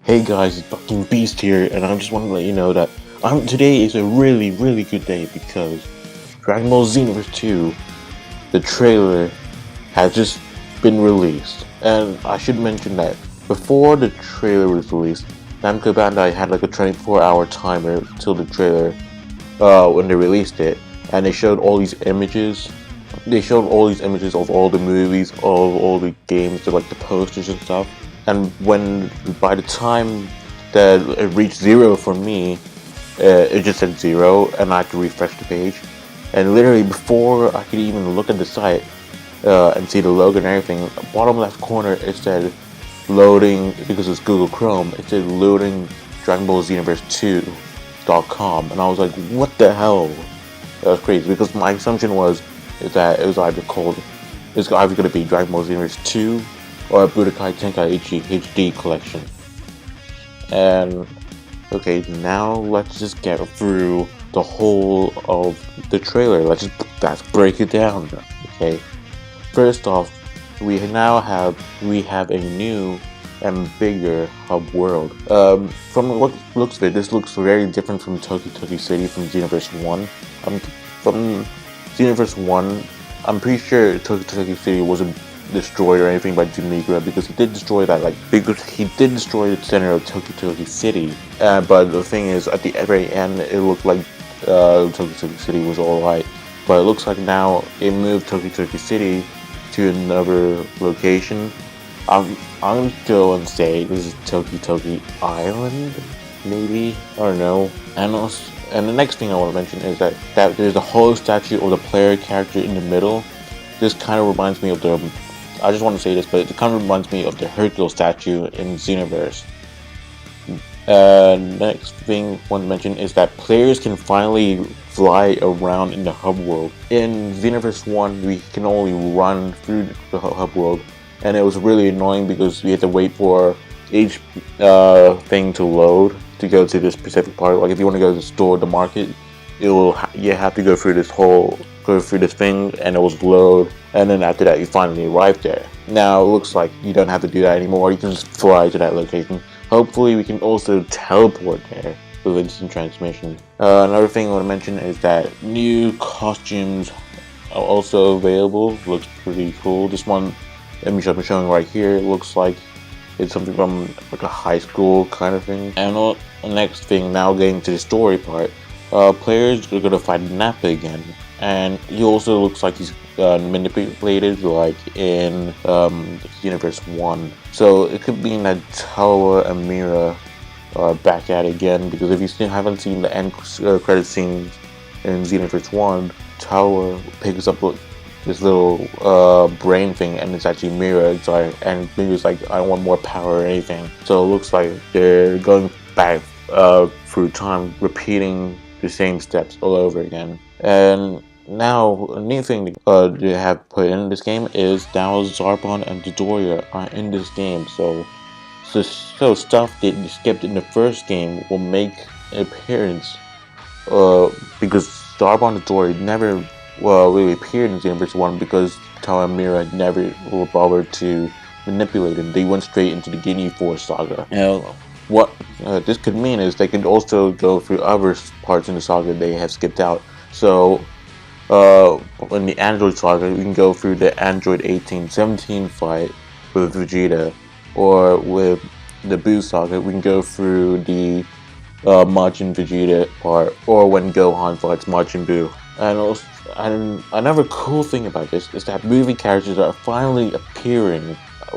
Hey guys, it's fucking Beast here, and I just want to let you know that today is a really good day because Dragon Ball Xenoverse 2, the trailer, has just been released. And I should mention that before the trailer was released, Namco Bandai had like a 24-hour timer till the trailer, when they released it, and they showed all these images. They showed all these images of all the movies, of all the games, like the posters and stuff. And by the time that it reached 0 for me, it just said 0, and I had to refresh the page. And literally before I could even look at the site and see the logo and everything, bottom left corner it said loading, because it's Google Chrome. It said loading Dragon Ball Xenoverse 2.com, and I was like, what the hell? That was crazy because my assumption was that it was either going to be Dragon Ball Xenoverse 2 or Budokai Tenkaichi HD collection. And okay, now let's just get through the whole of the trailer. Let's break it down. Okay, first off, we have a new and bigger hub world. From what looks of it, this looks very different from Toki City from Xenoverse 1. From Xenoverse 1, I'm pretty sure Toki City wasn't destroyed or anything by Demigra, because he did destroy the center of Toki City. But the thing is, at the very end, it looked like Toki City was alright. But it looks like now it moved Toki City to another location. I'm gonna go and say this is Toki Island, maybe, I don't know. And the next thing I want to mention is that there's a hollow statue of the player character in the middle. This kind of reminds me of I just want to say this, but it kind of reminds me of the Hercule statue in Xenoverse. Next thing I want to mention is that players can finally fly around in the hub world. In Xenoverse 1, we can only run through the hub world, and it was really annoying because we had to wait for each thing to load to go to this specific part. Like if you want to go to the store, the market, you have to go through this thing, and it was load, and then after that you finally arrive there. Now it looks like you don't have to do that anymore. You can just fly to that location. Hopefully we can also teleport there with instant transmission. Another thing I want to mention is that new costumes are also available. Looks pretty cool. This one image I'm showing right here looks like it's something from like a high school kind of thing. And the next thing, now getting to the story part, players are gonna fight Nappa again, and he also looks like he's manipulated like in Xenoverse 1. So it could mean that Tawa and Mira are back at it again, because if you still haven't seen the end credit scenes in Xenoverse 1, Tawa picks up this little brain thing, and it's actually Mira. And Mira's like, I don't want more power or anything. So it looks like they're going back through time, repeating the same steps all over again. And now, a new thing they have put in this game is now Zarbon and Dodoria are in this game. So stuff that you skipped in the first game will make an appearance. Because Zarbon and Dodoria never really appeared in Xenoverse 1, because Tawa and Mira never bothered to manipulate them. They went straight into the Ginyu Force saga. Now, what this could mean is they could also go through other parts in the saga they have skipped out. So, in the Android saga, we can go through the Android 18-17 fight with Vegeta, or with the Buu saga, we can go through the Majin Vegeta part, or when Gohan fights Majin Buu. And another cool thing about this is that movie characters are finally appearing.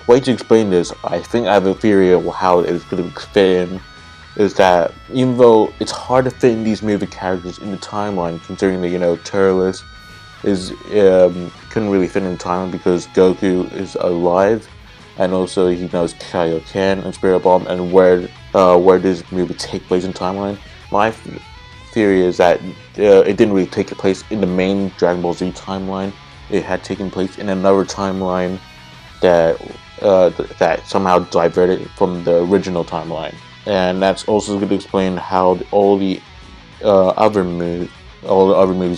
Way to explain this, I think I have a theory of how it's going to fit in, is that even though it's hard to fit in these movie characters in the timeline, considering that, Turles couldn't really fit in the timeline because Goku is alive, and also he knows Kaioken and Spirit Bomb, and where does this movie take place in timeline. My theory is that it didn't really take place in the main Dragon Ball Z timeline. It had taken place in another timeline that somehow diverted from the original timeline, and that's also going to explain how all the other movies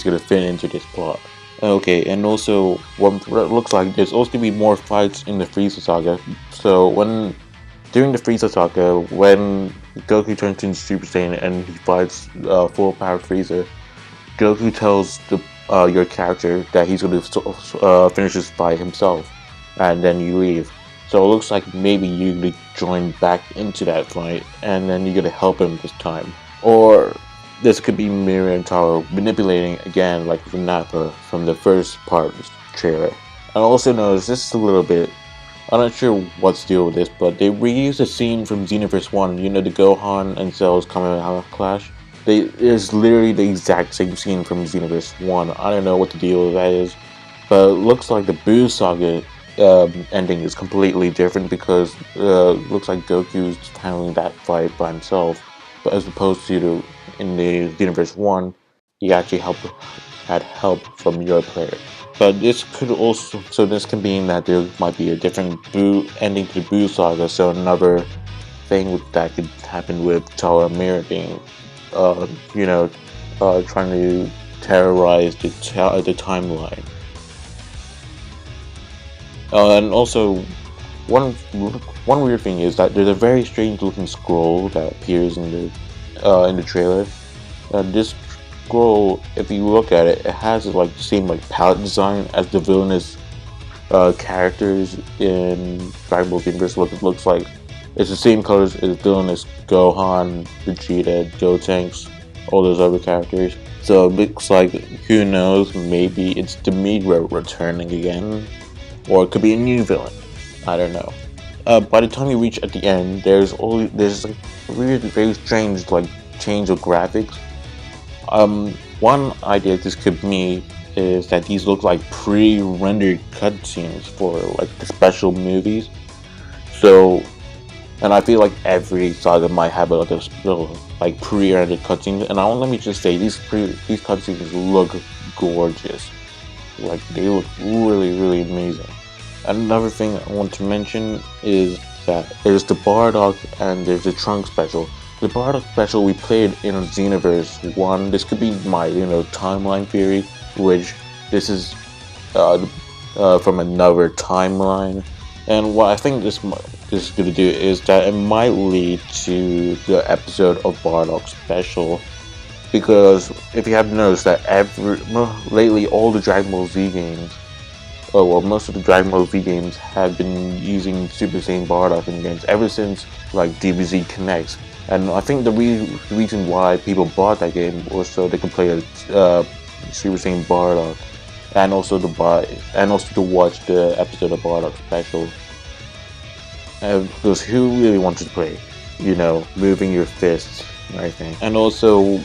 going to fit into this plot. Okay, and also what looks like there's also going to be more fights in the Frieza saga. So when During the Frieza saga, when Goku turns into Super Saiyan and he fights full powered Frieza, Goku tells your character that he's going to finish this fight himself, and then you leave. So it looks like maybe you're going to join back into that fight, and then you're going to help him this time. Or this could be Mira and Taro manipulating again, like with Nappa from the first part of this trailer. I also noticed this a little bit. I'm not sure what's the deal with this, but they reused a scene from Xenoverse 1, you know, the Gohan and Cell's Kamehameha clash. It's literally the exact same scene from Xenoverse 1. I don't know what the deal with that is, but it looks like the Buu Saga ending is completely different because it looks like Goku's handling that fight by himself, but as opposed to in the Xenoverse 1, he actually had help from your player. But this could also, so this can mean that there might be a different Buu ending to the Buu Saga, so another thing that could happen with Taro and Mira being, trying to terrorize the timeline. And also, one weird thing is that there's a very strange looking scroll that appears in the trailer. This scroll, if you look at it, it has like the same like palette design as the villainous characters in Dragon Ball Xenoverse. What it looks like, it's the same colors as villainous Gohan, Vegeta, Gotenks, all those other characters. So it looks like, who knows, maybe it's Demetra returning again, or it could be a new villain. I don't know. By the time you reach at the end, there's like weird, very strange like change of graphics. One idea this could be is that these look like pre-rendered cutscenes for like the special movies. So, and I feel like every saga might have like a like pre-rendered cutscenes. And let me just say, these cutscenes look gorgeous. Like they look really, really amazing. Another thing I want to mention is that there's the Bardock and there's the Trunks special. The Bardock special we played in Xenoverse 1. This could be my timeline theory, which this is from another timeline. And what I think this is going to do is that it might lead to the episode of Bardock special. Because if you have noticed that lately all the Dragon Ball Z games, most of the Dragon Ball Z games have been using Super Saiyan Bardock in games ever since like DBZ Connects. And I think the reason why people bought that game was so they could play a Super Saiyan Bardock, and also to watch the episode of Bardock special. Because who really wants to play, moving your fists and everything. And also,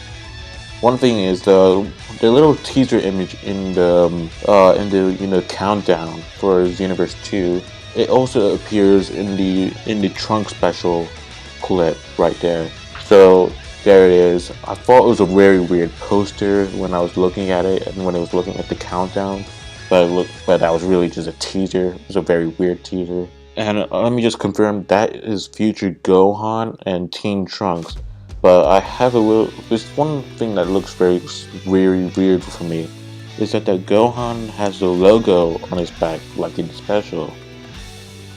one thing is the little teaser image in the countdown for Xenoverse 2. It also appears in the Trunks special clip right there. So there it is. I thought it was a very weird poster when I was looking at it and when I was looking at the countdown, but that was really just a teaser. It was a very weird teaser. And let me just confirm that is future Gohan and Teen Trunks. But I have there's one thing that looks very weird for me, is that the Gohan has the logo on his back like in the special,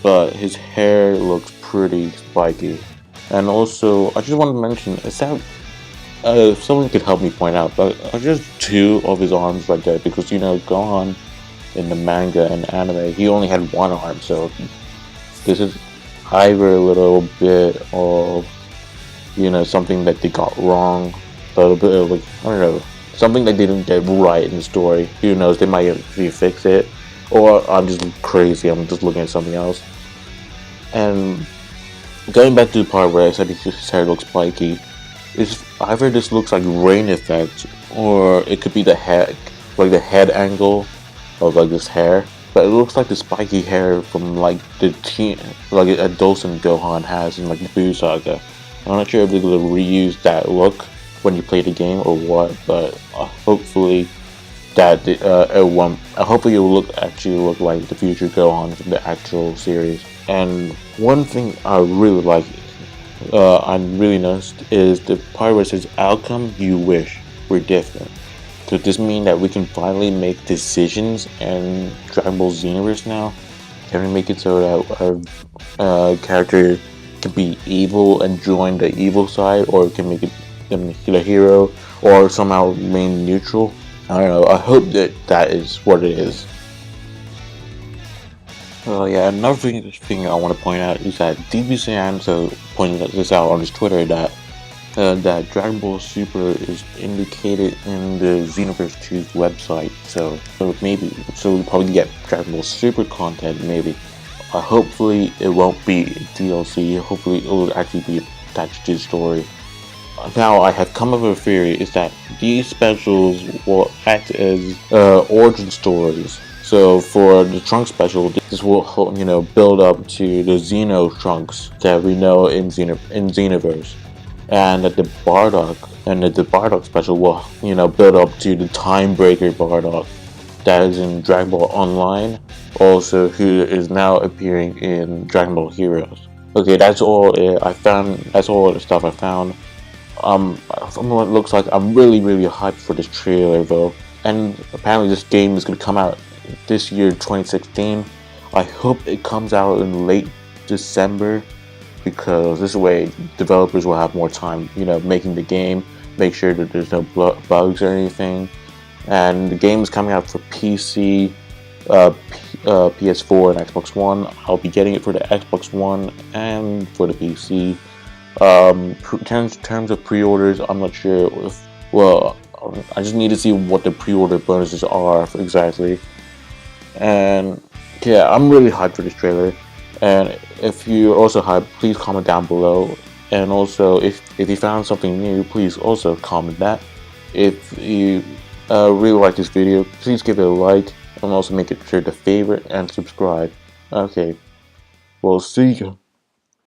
but his hair looks pretty spiky. And also, I just want to mention, is that if someone could help me point out, but are just two of his arms like that? Because Gohan in the manga and anime, he only had one arm, so this is either a little bit of something that they got wrong, a little bit of, like, I don't know, something they didn't get right in the story. Who knows, they might actually fix it, or I'm just crazy, I'm just looking at something else. And going back to the part where I said his hair looks spiky, is either this looks like rain effect, or it could be the head angle of like this hair. But it looks like the spiky hair from like a Dolson Gohan has in like the Buu Saga. I'm not sure if they're gonna reuse that look when you play the game or what, but hopefully hopefully it will actually look like the future Gohan from the actual series. And one thing I really like, I really noticed, is the part where it says outcome you wish were different. Does this mean that we can finally make decisions in Dragon Ball Xenoverse now? Can we make it so that our character can be evil and join the evil side, or it can make them a hero, or somehow remain neutral. I don't know. I hope that that is what it is. Yeah, another thing I want to point out is that DBZanto pointed this out on his Twitter that Dragon Ball Super is indicated in the Xenoverse 2's website, so we'll probably get Dragon Ball Super content maybe. Hopefully it won't be DLC. Hopefully it will actually be attached to the story. Now I have come up with a theory is that these specials will act as origin stories. So for the Trunks special, this will build up to the Xeno Trunks that we know in Xenoverse, and that the Bardock special will build up to the Time Breaker Bardock that is in Dragon Ball Online, also who is now appearing in Dragon Ball Heroes. Okay, that's all I found. That's all the stuff I found. From what it looks like, I'm really hyped for this trailer though, and apparently this game is gonna come out this year, 2016. I hope it comes out in late December, because this way developers will have more time, making the game, make sure that there's no bugs or anything. And the game is coming out for PC, PS4, and Xbox One. I'll be getting it for the Xbox One and for the PC. In terms of pre-orders, I'm not sure if, I just need to see what the pre-order bonuses are exactly. And yeah, I'm really hyped for this trailer. And if you're also hyped, please comment down below. And also, if you found something new, please also comment that. If you really like this video, please give it a like, and also make it sure to favorite and subscribe. Okay, well, see you.